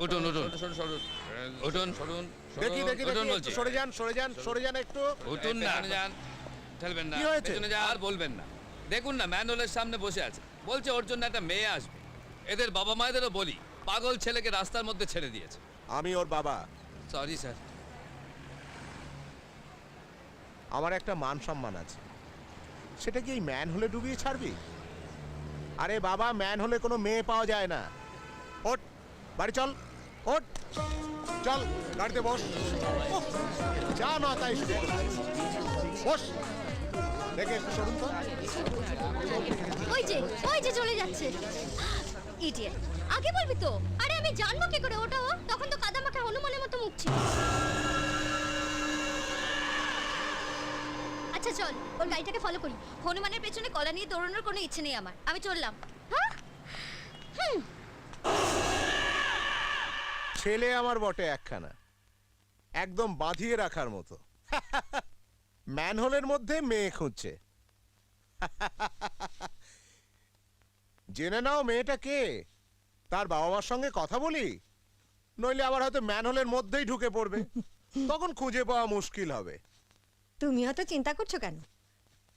উঠুন উঠুন উঠুন সরুন দেখি দেখি উঠুন দেখি বলছি। একটু সরে যান একটু। উঠুন না পেছনে যান ঠেলবেন না কি হয়েছে? পেছনে যান আর বলবেন না দেখুন না ম্যানহোলের সামনে বসে আছে বলছে ওর জন্য একটা মেয়ে আসবে এদের বাবা মায়েদেরও বলি পাগল ছেলেকে রাস্তার মধ্যে ছেড়ে দিয়েছে আমি ওর বাবা, সরি স্যার আমার একটা মান সম্মান আছে, সেটা কি এই ম্যান হলে ডুবিয়ে ছাড়বি? আরে বাবা, ম্যান হলে কোনো মেয়ে পাওয়া যায় না। ওঠ, বাড়ি চল, ওঠ, চল গাড়িতে বস। উফ, যা না তাই শুরু করে। বস, দেখে একটু সরুন তো। ওই যে চলে যাচ্ছে ইডিয়েট। আগে বলবি তো। আরে আমি জানবো কি করে ওটা ও? তখন তো কাদা মাখা হনুমানের মতো মুখ ছিল। আচ্ছা চল ওর গাড়িটাকে ফলো করি। হনুমানের পেছনে কলা নিয়ে দৌড়ানোর কোনো ইচ্ছে নেই আমার। আমি চললাম। হ্যাঁ ছেলে আমার বটে একখানা, একদম বাঁধিয়ে রাখার মতো। ম্যানহোলের মধ্যে মেয়ে খুঁজছে। জেনে নাও মেয়েটা কে, তার বাবা মার সঙ্গে কথা বলি, নইলে আবার হয়তো ম্যানহোলের মধ্যেই ঢুকে পড়বে, তখন খুঁজে পাওয়া মুশকিল হবে। তুমি অত চিন্তা করছো কেন?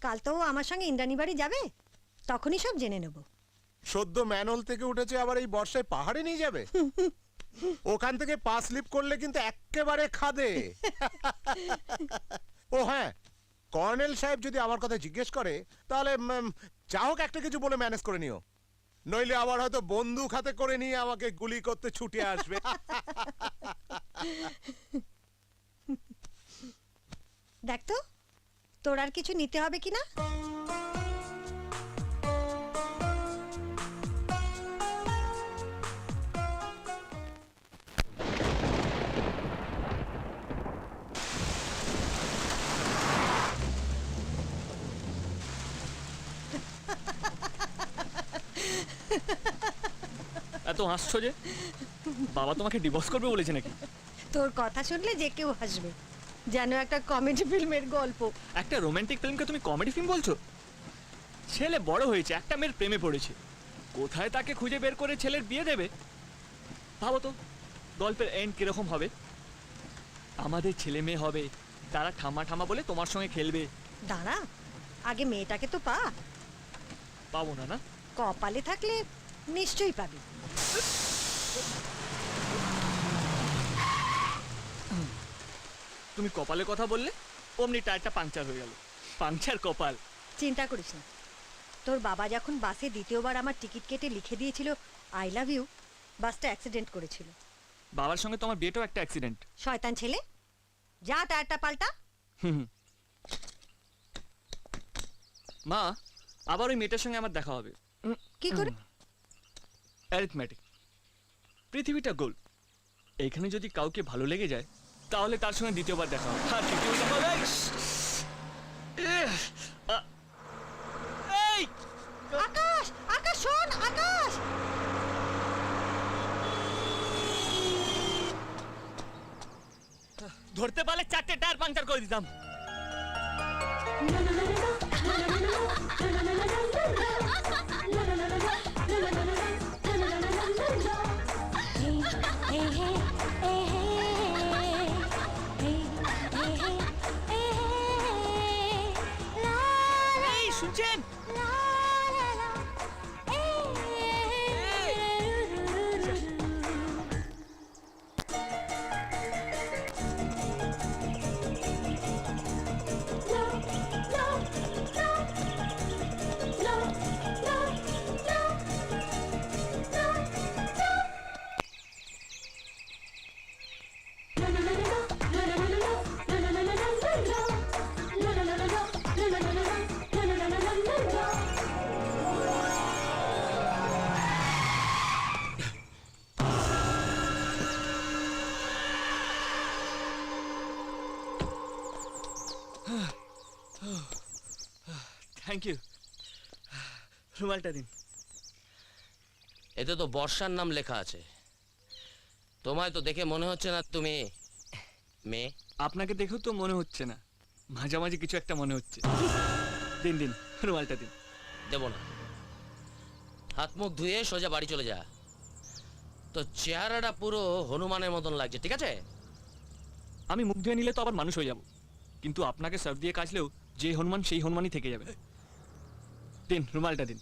কাল তো ও আমার সঙ্গে ইন্দ্রাণী বাড়ি যাবে, তখনই সব জেনে নেব। সদ্য ম্যানহোল থেকে উঠেছে, আবার এই বর্ষায় পাহাড়ে নিয়ে যাবে? ওখান থেকে পা স্লিপ করলে কিন্তু এক্কেবারে খাদে। ও হ্যাঁ, কর্নেল সাহেব যদি আমার কথা জিজ্ঞেস করে, তাহলে যা হোক একটা কিছু বলে ম্যানেজ করে নিও, নইলে আবার হয়তো বন্দুক হাতে করে নিয়ে আমাকে গুলি করতে ছুটে আসবে। দেখ তো তোর আর কিছু নিতে হবে কিনা। এত হাসছো যে? বাবা তোমাকে ডিভোর্স করবে বলেছে নাকি? তোর কথা শুনলে যে কেউ হাসবে, যেন একটা কমেডি ফিল্মের গল্প। একটা রোমান্টিক ফিল্মকে তুমি কমেডি ফিল্ম বলছো? ছেলে বড় হয়েছে, একটা মেয়ের প্রেমে পড়েছে, কোথায় তাকে খুঁজে বের করে ছেলের বিয়ে দেবে? ভাবো তো গল্পের এন্ড কিরকম হবে। আমাদের ছেলে মেয়ে হবে, তারা ঠামা ঠামা বলে তোমার সঙ্গে খেলবে। দাঁড়া, আগে মেয়েটাকে তো পা। পাবো না না? কপালে থাকলে নিশ্চয়ই পাবি। তুমি কপালের কথা বললে অমনি টায়ারটা পাংচার হয়ে গেল। পাংচার কপাল। চিন্তা করিস না, তোর বাবা যখন বাসে দ্বিতীয়বার আমার টিকিট কেটে লিখে দিয়েছিল আই লাভ ইউ, বাসটা অ্যাক্সিডেন্ট করেছিল। বাবার সঙ্গে তোমার বিয়েটাও একটা অ্যাক্সিডেন্ট। শয়তান ছেলে, যা টায়ারটা পাল্টা। মা, আবার ওই মেয়েটার সঙ্গে আমার দেখা হবে। কি করে? অ্যারিথমেটিক। পৃথিবীটা গোল, এইখানে যদি কাউকে ভালো লেগে যায় তাহলে তার সঙ্গে দ্বিতীয়বার দেখা হবে। আর তৃতীয়বার দেখা হবে। এই আকাশ, আকাশ শোন, আকাশ। ধরতে পারলে 4টে টায়ার পাংচার করে দিতাম। এই শুনছেন? Thank you. রুমালটা দিন। এতে তো বর্ষার নাম লেখা আছে তোমায় তো দেখে মনে হচ্ছে না তুমি মেয়ে আপনাকে দেখেও তো মনে হচ্ছে না, মাঝামাঝি কিছু একটা মনে হচ্ছে। দিন দিন, রুমালটা দিন। দেব না, হাত মুখ ধুয়ে সোজা বাড়ি চলে যা। তো চেহারাটা পুরো হনুমানের মতন লাগছে, ঠিক আছে? আমি মুখ ধুয়ে নিলে তো আবার মানুষ হয়ে যাব, কিন্তু আপনাকে সার্ভ দিয়ে কাজলেও যে হনুমান সেই হনুমানই থেকে যাবে। দিন রুমালটা দিন।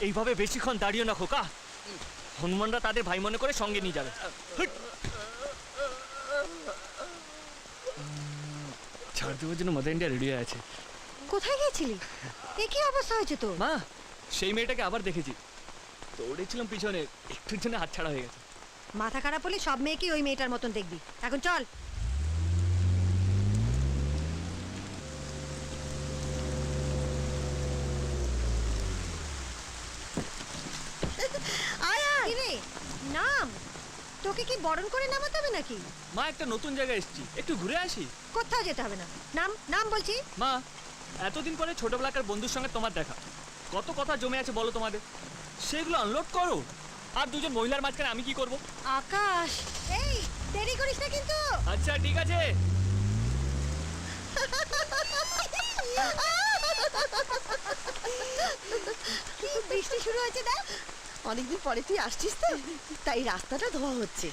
এইভাবে বেশিক্ষণ দাঁড়িয়ে না খোকা, হনুমানরা তাদের ভাই মনে করে সঙ্গে নিয়ে যাবে। ছাড় দেওয়ার জন্য মাদার ইন্ডিয়া রেডি হয়ে আছে। কোথায় গিয়েছিলি? এ কি অবস্থা হয়েছে তো? মা, সেই মেয়েটাকে আবার দেখেছি, দৌড়েছিলাম পিছনে, একটুর জন্য হাত ছাড়া হয়ে গেছে। মাথা খারাপ হলে সব মেয়েকে ওই মেয়েটার মতন দেখবি। এখন চল। নাম, তোকে কি বরণ করে নামাতে হবে নাকি? মা, একটা নতুন জায়গায় এসেছি, একটু ঘুরে আসি। কোথাও যেতে হবে না। নাম নাম বলছি। মা, এতদিন পরে ছোটবেলাকার বন্ধুর সঙ্গে তোমার দেখা, কত কথা জমে আছে বলো তোমাদের, সেগুলো আনলোড করো। আর দুজন মহিলার মাঝখানে আমি কি করব? আকাশ, এই দেরি করিস না কিন্তু। আচ্ছা ঠিক আছে। কি বৃষ্টি শুরু হয়েছে না? অনেকদিন পরে তুই আসছিস তো, তাই রাস্তাটা ধোয়া হচ্ছে।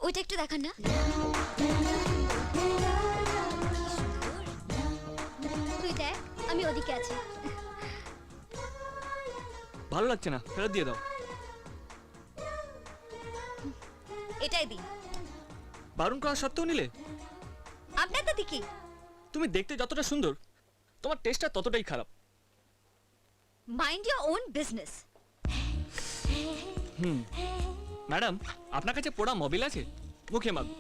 ওইটা একটু দেখান না। তুই দেখ, আমি ওদিকে আছি। ভালো লাগছে না, ফেরত দিয়ে দাও। এটাই দিন। বারণ করা সত্ত্বেও নিলে? আপনার দাদি কি? তুমি দেখতে যতটা সুন্দর, তোমার টেস্টটা ততটাই খারাপ। Mind your own business. Madam, আপনার কাছে পোড়া মোবিল আছে? মুখে মাগো।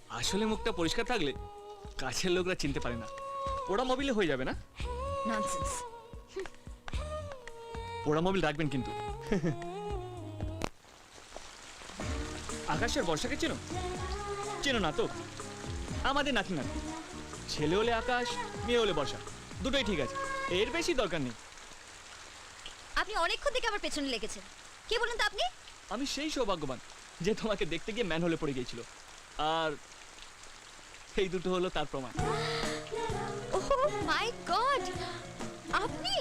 আসলে মুখটা পরিষ্কার থাকলে কাছের লোকরা চিনতে পারে না। পোড়া মোবিলে হয়ে যাবে না? ননসেন্স। পোড়া মোবিল রাখবেন কিন্তু। আকাশের বর্ষাকে চেনো? চেনো না তো? আমাদের নাতি নাতি, ছেলে হলে আকাশ, মেয়ে হলে বর্ষা, দুটোই ঠিক আছে, এর বেশি দরকার নেই। আপনি অনেকক্ষণ থেকে আমার পেছনে লেগেছেন। কে বলুন তো আপনি? আমি সেই সৌভাগ্যবান যে তোমাকে দেখতে গিয়ে ম্যান হলে পড়ে গিয়েছিল, আর এই দুটো হলো তার প্রমাণ। ওহ মাই গড, আপনি?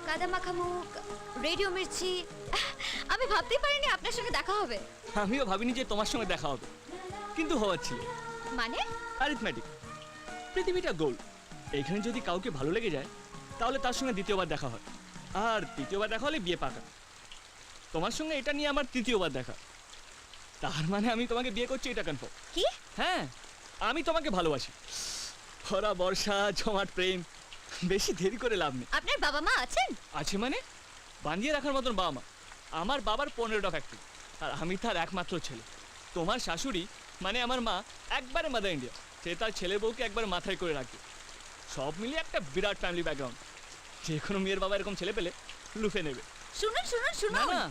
কাদা মাখা মুখ, রেডিও মির্চি, আমি ভাবতেই পারিনি আপনার সঙ্গে দেখা হবে। আমিও ভাবিনি যে তোমার সঙ্গে দেখা হবে, কিন্তু হওয়ার ছিল। মানে? অ্যারিথমেটিক, পৃথিবীটা গোল। এখানে যদি কাউকে ভালো লেগে যায় তাহলে তার সঙ্গে দ্বিতীয়বার দেখা হয়, আর তৃতীয়বার দেখা হলে বিয়ে পাকা। তোমার সঙ্গে এটা নিয়ে আমার তৃতীয়বার দেখা, তার মানে আমি তোমাকে বিয়ে করছি, এটা কনফার্ম। কি? হ্যাঁ, আমি তোমাকে ভালোবাসি। খরা বর্ষা জমাট প্রেম, বেশি দেরি করে লাভ নেই। আপনার বাবা মা আছেন? আছে মানে? বাঁধিয়ে রাখার মতন বাবা মা। আমার বাবার 15টা ফ্যাক্টরি, আর আমি তার একমাত্র ছেলে। তোমার শাশুড়ি মানে আমার মা একবারে মাদার ইন্ডিয়া, সে তার ছেলে বউকে একবার মাথায় করে রাখবে। সব মিলিয়ে একটা বিরাট ফ্যামিলি ব্যাকগ্রাউন্ড। যে কোনো মেয়ের বাবা এরকম ছেলে পেলে লুফে নেবে। শুনুন শুনুন না শুনুন, না,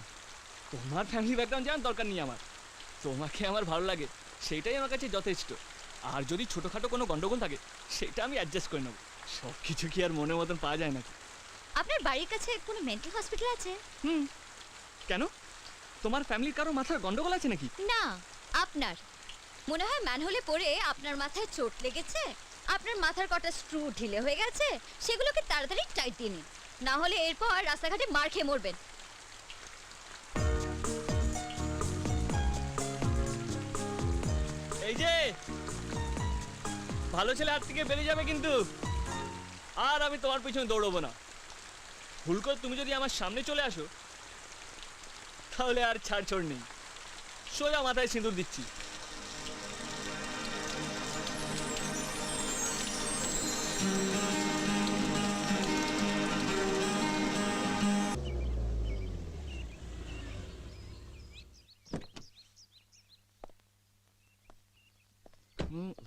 তোমার ফ্যামিলি ব্যাকগ্রাউন্ড জানার দরকার নেই আমার। তোমাকে আমার ভালো লাগে, সেইটাই আমার কাছে যথেষ্ট। আর যদি ছোটোখাটো কোনো গন্ডগোল থাকে সেটা আমি অ্যাডজাস্ট করে নেবো। সব কিছু কি আর মনের মতন পাওয়া যায় নাকি? আপনার বাড়ির কাছে কোনো মেন্টাল হসপিটাল আছে? কেন, তোমার ফ্যামিলির কারো মাথার গন্ডগোল আছে নাকি? না, আপনার মনে হয় ম্যানহোলে পড়ে আপনার মাথায় চোট লেগেছে, আপনার মাথার কটা স্ক্রু ঢিলে হয়ে গেছে, সেগুলোকে তাড়াতাড়ি টাইট দিয়ে নিন, না হলে এরপর রাস্তাঘাটে মার খেয়ে মরবেন। এই যে ভালো ছেলে হাত থেকে বেরিয়ে যাবে কিন্তু, আর আমি তোমার পিছনে দৌড়বো না। ভুল করে তুমি যদি আমার সামনে চলে আসো তাহলে আর ছাড়ছড় নেই, সোজা মাথায় সিঁদুর দিচ্ছি।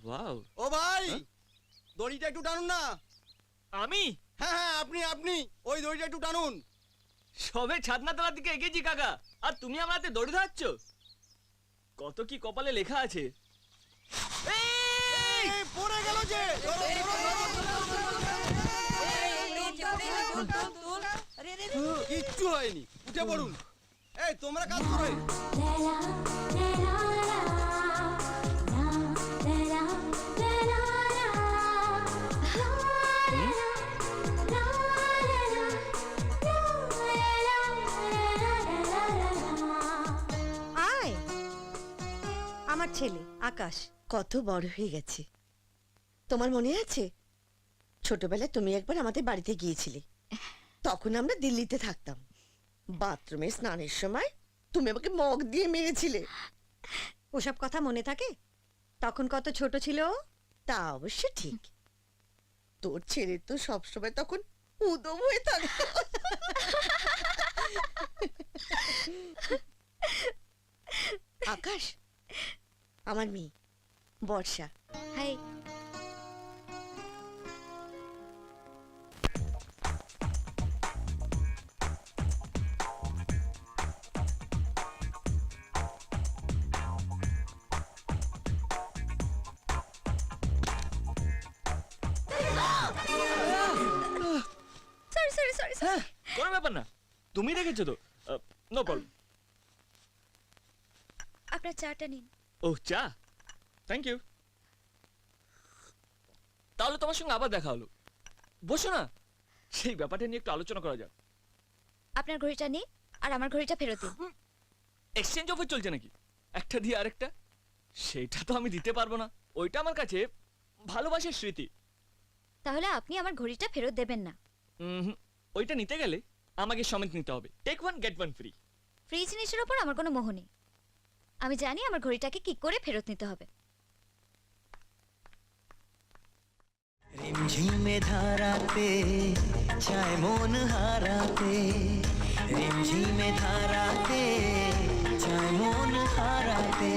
ওয়াও, ও ভাই, দড়িটা একটু টানুন না। আমি? হ্যাঁ হ্যাঁ, আপনি আপনি ওই দড়িটা একটু টানুন। সবে ছাদনা তলার দিকে এগিয়েছি কাকা, আর তুমি আমার হাতে দড়ি ধরাচ্ছ? কত কি কপালে লেখা আছে। এই, পড়ে গেল যে। কিচ্ছু হয়নি, উঠে পড়ুন। এই তোমরা কাজ করো। আয়, আমার ছেলে আকাশ। কত বড় হয়ে গেছে। তোমার মনে আছে ছোটবেলায় তুমি একবার আমাদের বাড়িতে গিয়েছিলে? তখন আমরা দিল্লিতে থাকতাম। বাথরুমে স্নানের সময় তুমি আমাকে মগ দিয়ে মেরেছিলে। ওসব কথা মনে থাকে? তখন কত ছোট ছিল ও। তা অবশ্য ঠিক। তোর ছেলে তো সবসময় তখন উদম হয়ে থাকে। আকাশ আমার মেয়ে বর্ষা। হাই। সরি সরি সরি, কোনো ব্যাপার না, তুমি দেখেছো তো, নো প্রবলেম। আপনার চাটা নিন। ও চা, থ্যাংক ইউ। তাহলে তোমার সঙ্গে আবার দেখা হলো, বসো না, সেই ব্যাপারটা নিয়ে একটু আলোচনা করা যাক। আপনার ঘড়িটা নিন আর আমার ঘড়িটা ফেরত দিন। এক্সচেঞ্জ অফার চলছে নাকি? একটা দিয়ে আরেকটা? সেটা তো আমি দিতে পারবো না, ওইটা আমার কাছে ভালোবাসার স্মৃতি। তাহলে আপনি আমার ঘড়িটা ফেরত দেবেন না। ওইটা নিতে গেলে আমাকে সমেত নিতে হবে, take one get one free. Free জিনিসের ওপর আমার কোনো মোহ নেই। আমি জানি আমার ঘড়িটাকে কি করে ফেরত নিতে হবে। रिमझिमे धाराते चाय मन हाराते रिमझिमे धाराते चाय मन हाराते